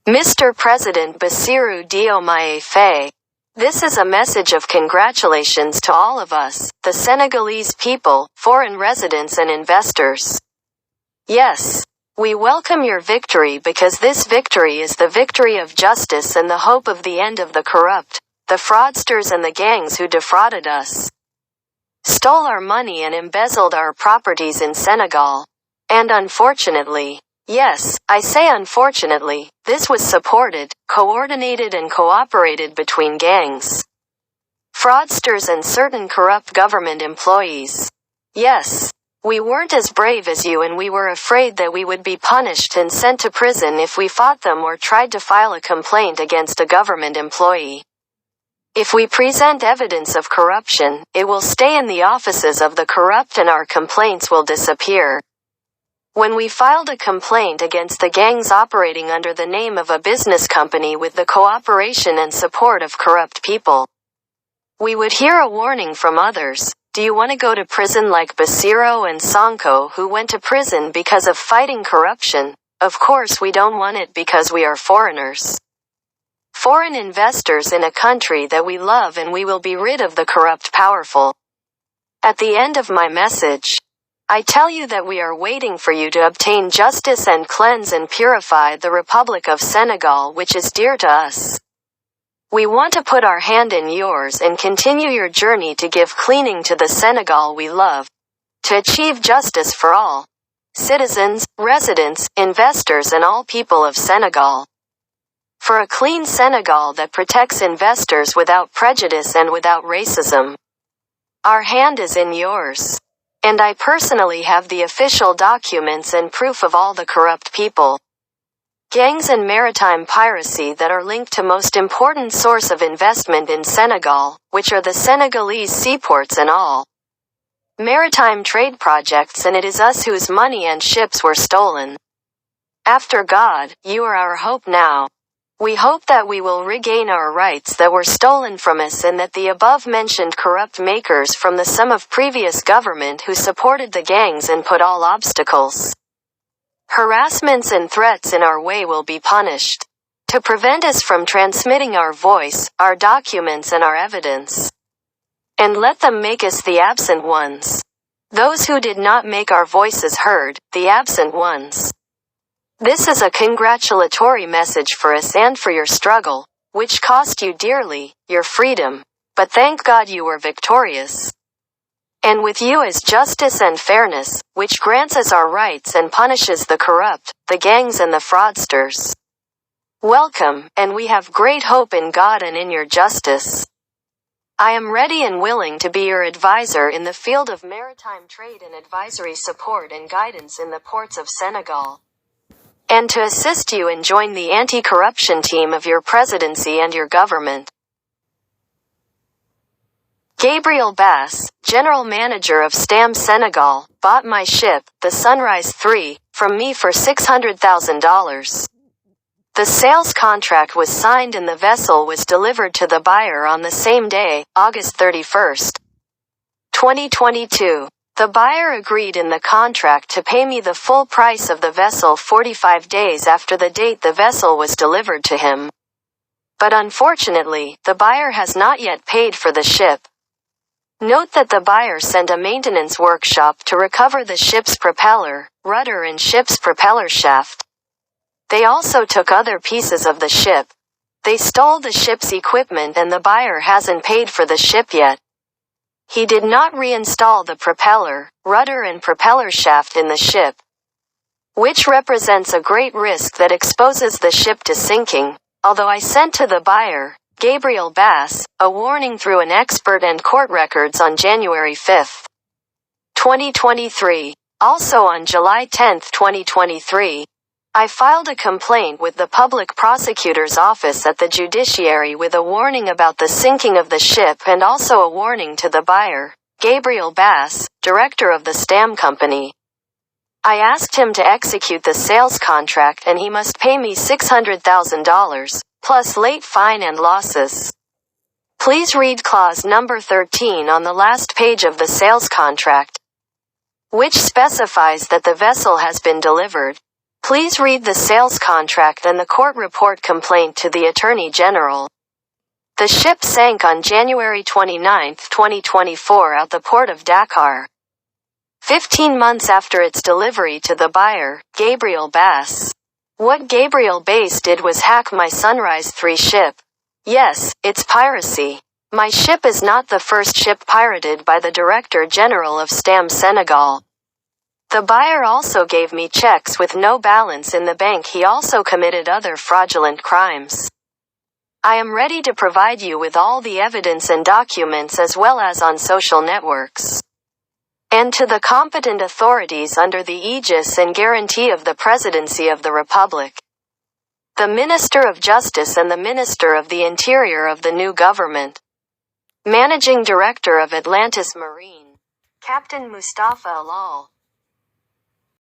Mr. President Basserou Diomaye Faye. This is a message of congratulations to all of us, the Senegalese people, foreign residents and investors. Yes. We welcome your victory because this victory is the victory of justice and the hope of the end of the corrupt, the fraudsters and the gangs who defrauded us, stole our money and embezzled our properties in Senegal. And unfortunately, yes, I say unfortunately, this was supported, coordinated and cooperated between gangs, fraudsters and certain corrupt government employees. Yes. We weren't as brave as you and we were afraid that we would be punished and sent to prison if we fought them or tried to file a complaint against a government employee. If we present evidence of corruption, it will stay in the offices of the corrupt and our complaints will disappear. When we filed a complaint against the gangs operating under the name of a business company with the cooperation and support of corrupt people, we would hear a warning from others. Do you want to go to prison like Basserou and Sonko who went to prison because of fighting corruption? Of course we don't want it because we are foreigners. Foreign investors in a country that we love and we will be rid of the corrupt powerful. At the end of my message, I tell you that we are waiting for you to obtain justice and cleanse and purify the Republic of Senegal which is dear to us. We want to put our hand in yours and continue your journey to give cleaning to the Senegal we love, to achieve justice for all citizens, residents, investors and all people of Senegal. For a clean Senegal that protects investors without prejudice and without racism. Our hand is in yours. And I personally have the official documents and proof of all the corrupt people, gangs and maritime piracy that are linked to most important source of investment in Senegal, which are the Senegalese seaports and all maritime trade projects, and it is us whose money and ships were stolen. After God, you are our hope now. We hope that we will regain our rights that were stolen from us and that the above-mentioned corrupt makers from the sum of previous government who supported the gangs and put all obstacles, harassments and threats in our way will be punished, to prevent us from transmitting our voice, our documents and our evidence. And let them make us the absent ones. Those who did not make our voices heard, the absent ones. This is a congratulatory message for us and for your struggle, which cost you dearly, your freedom. But thank God you were victorious. And with you is justice and fairness, which grants us our rights and punishes the corrupt, the gangs and the fraudsters. Welcome, and we have great hope in God and in your justice. I am ready and willing to be your advisor in the field of maritime trade and advisory support and guidance in the ports of Senegal. And to assist you and join the anti-corruption team of your presidency and your government. Gabriel Bass, General Manager of Stam Senegal, bought my ship, the Sunrise 3, from me for $600,000. The sales contract was signed and the vessel was delivered to the buyer on the same day, August 31st, 2022. The buyer agreed in the contract to pay me the full price of the vessel 45 days after the date the vessel was delivered to him. But unfortunately, the buyer has not yet paid for the ship. Note that the buyer sent a maintenance workshop to recover the ship's propeller, rudder and ship's propeller shaft. They also took other pieces of the ship. They stole the ship's equipment and the buyer hasn't paid for the ship yet. He did not reinstall the propeller, rudder and propeller shaft in the ship, which represents a great risk that exposes the ship to sinking, although I sent to the buyer, Gabriel Bass, a warning through an expert and court records on January 5, 2023. Also on July 10, 2023, I filed a complaint with the Public Prosecutor's Office at the Judiciary with a warning about the sinking of the ship and also a warning to the buyer, Gabriel Bass, director of the Stam Company. I asked him to execute the sales contract and he must pay me $600,000, plus late fine and losses. Please read clause number 13 on the last page of the sales contract, which specifies that the vessel has been delivered. Please read the sales contract and the court report complaint to the Attorney General. The ship sank on January 29, 2024 at the port of Dakar. 15 months after its delivery to the buyer, Gabriel Bass. What Gabriel Bass did was hack my Sunrise 3 ship. Yes, it's piracy. My ship is not the first ship pirated by the Director General of STAM Senegal. The buyer also gave me checks with no balance in the bank. He also committed other fraudulent crimes. I am ready to provide you with all the evidence and documents as well as on social networks. And to the competent authorities under the aegis and guarantee of the Presidency of the Republic, the Minister of Justice and the Minister of the Interior of the new government. Managing Director of Atlantis Marine, Captain Mostafa Alal.